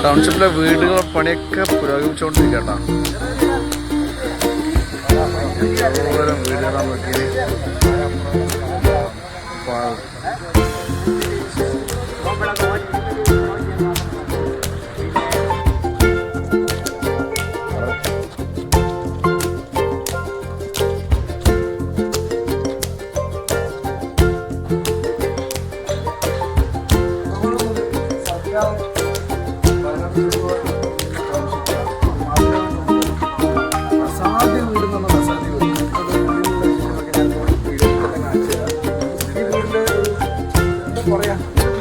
ടൗൺഷിപ്പിലെ വീടുകൾ പണിയൊക്കെ പുരോഗമിച്ചുകൊണ്ടിരിക്കട്ടോ. വീടുകളാണ് നോക്കി.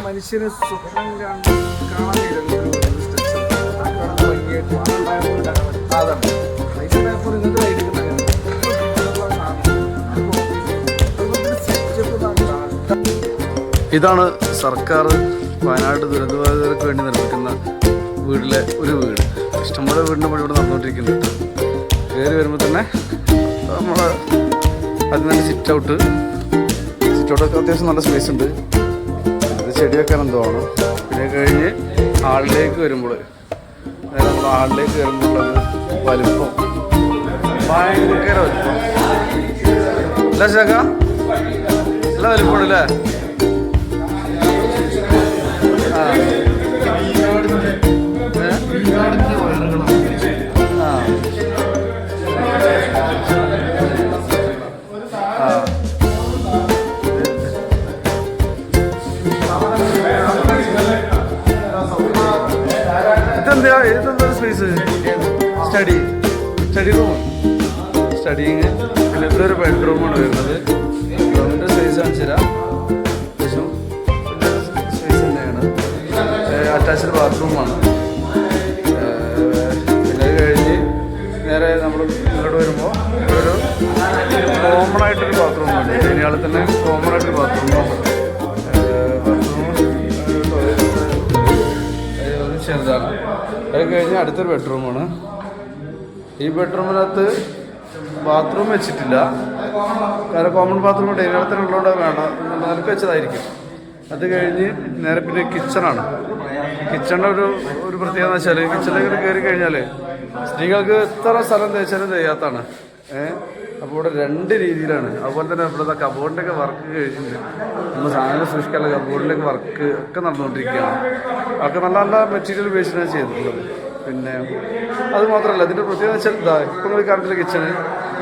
മനുഷ്യന് സ്വപ്നം കാണാൻ ഇതാണ് സർക്കാർ വയനാട് ദുരന്തബാധിതർക്ക് വേണ്ടി നിർമ്മിക്കുന്ന വീട്ടിലെ ഒരു വീട്. ഇഷ്ടംപോലെ വീടിൻ്റെ പണി ഇവിടെ നടന്നുകൊണ്ടിരിക്കുന്നുണ്ട്. കയറി വരുമ്പോൾ തന്നെ നമ്മൾ അതിന് സിറ്റ് ഔട്ടൊക്കെ അത്യാവശ്യം നല്ല സ്പേസ് ഉണ്ട്. ചെടി വെക്കാൻ എന്തോ ആണ്. പിന്നെ കഴിഞ്ഞ് ഹാളിലേക്ക് വരുമ്പോൾ നമ്മൾ ഹാളിലേക്ക് വരുമ്പോൾ വലുപ്പം ഭയങ്കര വലുപ്പം അല്ല ശാഖ നല്ല വലുപ്പമാണ് അല്ലേ? ഇതെന്താ സ്പേസ്? Study room, studying. പിന്നെ ഇതൊരു ബെഡ്റൂമാണ് വരുന്നത്. റൂമിൻ്റെ സൈസ് കാണിച്ചു തരാം. അത്യാവശ്യം സ്പേസ് തന്നെയാണ്. അറ്റാച്ച്ഡ് ബാത്റൂമാണ്. പിന്നെ അത് കഴിഞ്ഞ് നേരെ നമ്മൾ ഇങ്ങോട്ട് വരുമ്പോൾ ഒരു കോമൺ ആയിട്ടൊരു ബാത്റൂമുണ്ട്. ഇതിനാൾ തന്നെ കോമൺ ആയിട്ടൊരു ബാത്റൂമാണ്. ചെറുതാണ്. അത് കഴിഞ്ഞ് അടുത്തൊരു ബെഡ്റൂമാണ്. ഈ ബെഡ്റൂമിനകത്ത് ബാത്റൂം വെച്ചിട്ടില്ല. കാരണം കോമൺ ബാത്റൂം ഡൈനിടത്തിന് ഉള്ളതുകൊണ്ട് വേണം നിലക്ക് വെച്ചതായിരിക്കും. അത് കഴിഞ്ഞ് നേരെ പിന്നെ കിച്ചണാണ്. കിച്ചണിൻ്റെ ഒരു പ്രത്യേകത എന്ന് വെച്ചാൽ കിച്ചണിലേക്ക് കയറി കഴിഞ്ഞാൽ സ്ത്രീകൾക്ക് എത്ര സ്ഥലം തേച്ചാലും ചെയ്യാത്തതാണ്. അപ്പോൾ ഇവിടെ രണ്ട് രീതിയിലാണ്. അതുപോലെ തന്നെ ഇവിടുത്തെ കബോർഡിൻ്റെയൊക്കെ വർക്ക് കഴിഞ്ഞിട്ടുണ്ട്. നമ്മൾ സാധനം സൂക്ഷിക്കാനുള്ള കബോർഡിൻ്റെയൊക്കെ വർക്ക് ഒക്കെ നടന്നുകൊണ്ടിരിക്കുകയാണ്. അതൊക്കെ നല്ല നല്ല മെറ്റീരിയൽ ഉപയോഗിച്ചാണ് ചെയ്തിട്ടുള്ളത്. പിന്നെ അത് മാത്രമല്ല, ഇതിൻ്റെ പ്രത്യേകത വെച്ചാൽ ഇതാ ഇപ്പം നിങ്ങൾ കറക്റ്റ് കിച്ചണ്,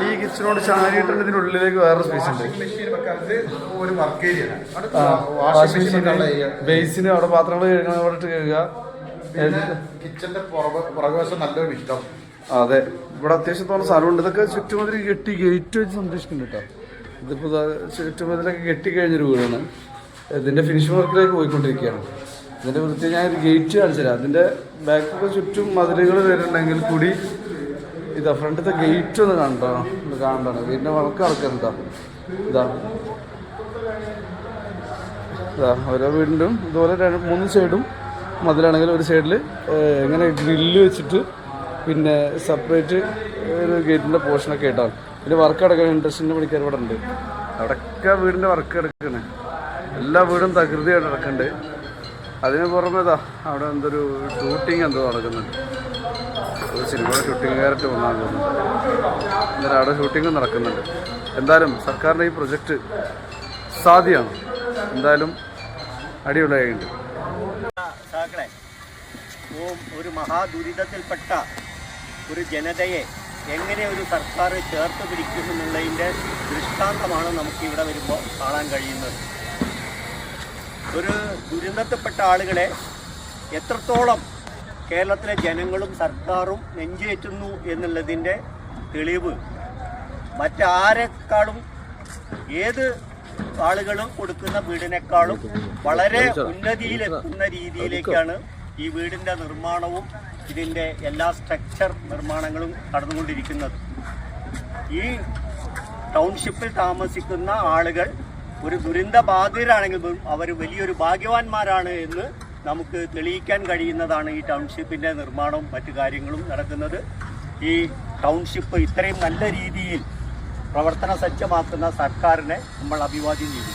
ഈ കിച്ചണോട് ചാരിയിട്ടുണ്ട്. ഇതിനുള്ളിലേക്ക് വേറെ സ്പേസ് ഉണ്ട്. വാഷിംഗ് മെഷീൻ, ബേസിന് അവിടെ പാത്രങ്ങൾ കഴുകണം, അവിടെ ഇട്ട് കഴുകുക. കിച്ചന്റെ പുറകുവശം നല്ലൊരു ഇഷ്ടം. അതെ, ഇവിടെ അത്യാവശ്യം തോന്നുന്ന സ്ഥലമുണ്ട്. ഇതൊക്കെ ചുറ്റുമതിൽ കെട്ടി ഗേറ്റ് വെച്ച് സംരക്ഷിക്കുന്നുണ്ട് കേട്ടോ. ഇതിപ്പോൾ ചുറ്റുമതിലൊക്കെ കെട്ടിക്കഴിഞ്ഞൊരു വീടാണ്. ഇതിൻ്റെ ഫിനിഷിംഗ് വർക്കിലേക്ക് പോയിക്കൊണ്ടിരിക്കുകയാണ്. ഇതിൻ്റെ പ്രത്യേകം ഞാൻ ഒരു ഗേറ്റ് കാണിച്ചു തരാം. അതിൻ്റെ ബാക്കൊക്കെ ചുറ്റും മതിലുകൾ വരുന്നുണ്ടെങ്കിൽ കൂടി ഇതാ ഫ്രണ്ടത്തെ ഗേറ്റ് ഒന്ന് കാണണ്ടാണ്. വീടിൻ്റെ വർക്ക് നടക്കുന്നുണ്ടോ? ഇതാ ഓരോ വീടിൻ്റെയും ഇതുപോലെ 3 സൈഡും മതിലാണെങ്കിൽ ഒരു സൈഡിൽ ഇങ്ങനെ ഗ്രില്ല് വെച്ചിട്ട് പിന്നെ സെപ്പറേറ്റ് ഒരു ഗേറ്റിൻ്റെ പോർഷനൊക്കെ ആയിട്ടാണ്. പിന്നെ വർക്ക് എടുക്കാൻ ഇൻട്രസ്റ്റിൻ്റെ പണിക്കാർ ഇവിടെ ഉണ്ട്. അവിടെയൊക്കെ വീടിൻ്റെ വർക്ക് എടുക്കണേ. എല്ലാ വീടും തകൃതിയായിട്ട് നടക്കുന്നുണ്ട്. അതിന് പുറമേതാ അവിടെ എന്തൊരു ഷൂട്ടിങ് എന്തോ നടക്കുന്നുണ്ട്. ഒരു സിനിമയുടെ ഷൂട്ടിങ്ങുകാരായിട്ട് വന്നാൽ തോന്നുന്നുണ്ട്. എന്നാലും അവിടെ ഷൂട്ടിങ്ങും നടക്കുന്നുണ്ട്. എന്തായാലും സർക്കാരിൻ്റെ ഈ പ്രൊജക്റ്റ് സാധ്യമാണ്. എന്തായാലും അടിപൊളിയായിട്ടുണ്ട്. ഒരു മഹാദുരിതത്തിൽപ്പെട്ട ഒരു ജനതയെ എങ്ങനെ ഒരു സർക്കാർ ചേർത്ത് പിടിക്കുമെന്നുള്ളതിൻ്റെ ദൃഷ്ടാന്തമാണ് നമുക്കിവിടെ വരുമ്പോൾ കാണാൻ കഴിയുന്നത്. ഒരു ദുരന്തത്തിൽപ്പെട്ട ആളുകളെ എത്രത്തോളം കേരളത്തിലെ ജനങ്ങളും സർക്കാരും നെഞ്ചേറ്റുന്നു എന്നുള്ളതിൻ്റെ തെളിവ് മറ്റാരെക്കാളും ഏത് ആളുകളും കൊടുക്കുന്ന വീടിനേക്കാളും വളരെ ഉന്നതിയിലെത്തുന്ന രീതിയിലേക്കാണ് ഈ വീടിൻ്റെ നിർമ്മാണവും ഇതിൻ്റെ എല്ലാ സ്ട്രക്ചർ നിർമ്മാണങ്ങളും നടന്നുകൊണ്ടിരിക്കുന്നത്. ഈ ടൗൺഷിപ്പിൽ താമസിക്കുന്ന ആളുകൾ ഒരു ദുരന്ത ബാധിതരാണെങ്കിൽ അവർ വലിയൊരു ഭാഗ്യവാന്മാരാണ് എന്ന് നമുക്ക് തെളിയിക്കാൻ കഴിയുന്നതാണ് ഈ ടൗൺഷിപ്പിൻ്റെ നിർമ്മാണവും മറ്റു കാര്യങ്ങളും നടക്കുന്നത്. ഈ ടൗൺഷിപ്പ് ഇത്രയും നല്ല രീതിയിൽ പ്രവർത്തന സജ്ജമാക്കുന്ന സർക്കാരിനെ നമ്മൾ അഭിവാദ്യം ചെയ്തു.